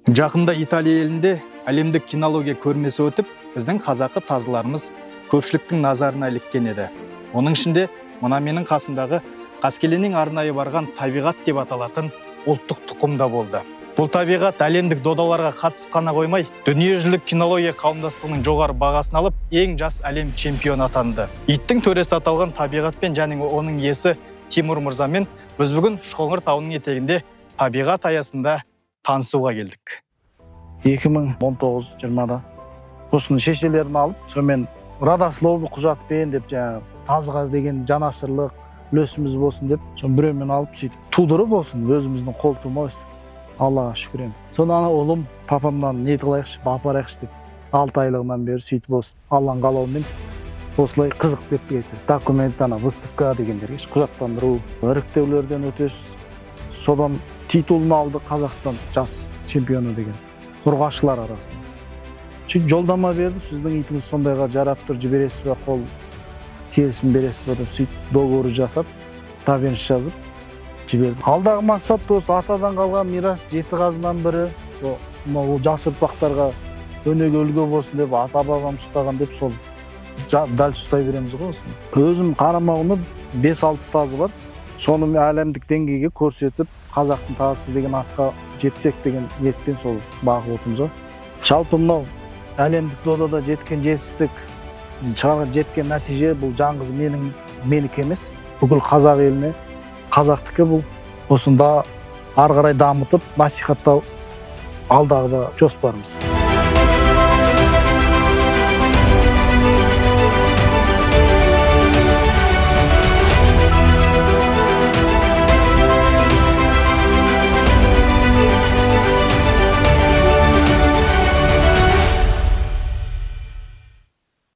Жақында Италия елінде әлемдік кинология көрмесі өтіп, біздің қазақы тазыларымыз көпшіліктің назарына іліккен еді. Оның ішінде мына менің қасымдағы қаскеленнен арнайы барған табиғат деп аталатын ұлттық тұқым да болды. Бұл табиғат әлемдік додаларға қатысып қана қоймай, дүниежүзілік кинология қауымдастығының жоғары бағасын алып, ең жас әлем чемпионы атанды. Иттің төресі аталған табиғатпен және оның иесі Тимур мырзамен біз бүгін Шоңыр тауының етегінде табиғат аясында танысуға келдік. 2019-20-да осының шешелерін алып, сонымен родословный құжатпен деп тазға деген жанашырлық үлесіміз болсын деп, сон біреумен алып сөйтіп тудырып болсын, өзіміздің қол тумай өстік. Аллаға шүкір. Сонда ұлым папамнан не қылайықшы, апарайықшы деп 6 айлығынан бері сөйтіп болсын. Алланың қалауымен осылай қызық кетті. Документ выставка дегендерге құжаттандыру, іріктеулерден өтесіз. Содан титулын алды Қазақстан жас чемпионы деген ұрғашылар арасында. Сөйтіп жолдама берді, сіздің итіңіз сондайға жарап тұр, жібересіз бе, қол келісім бересіз бе деп сөйтіп договор жасап, тавенш жазып жіберді. Алдағы мақсат осы атадан қалған мирас 7 қазынан бірі. Ол жас ұрпақтарға өнеге үлгі болсын деп, ата-бабам ұстаған деп сол дәл ұстай береміз ғой осыны. Өзім қарамағымда 5-6 тазы бар. Соны әлемдік деңгейге көрсетіп, қазақтың тазысы деген атқа жетсек деген ниетпен сол бағып отырмыз ғой. Жалпы мынау әлемдік додада жеткен жетістік, жеткен нәтиже бұл жалғыз менікі емес, бүкіл қазақ еліне, қазақтікі бұл. Осында ары қарай дамытып, насихаттау алдағы жоспарымыз.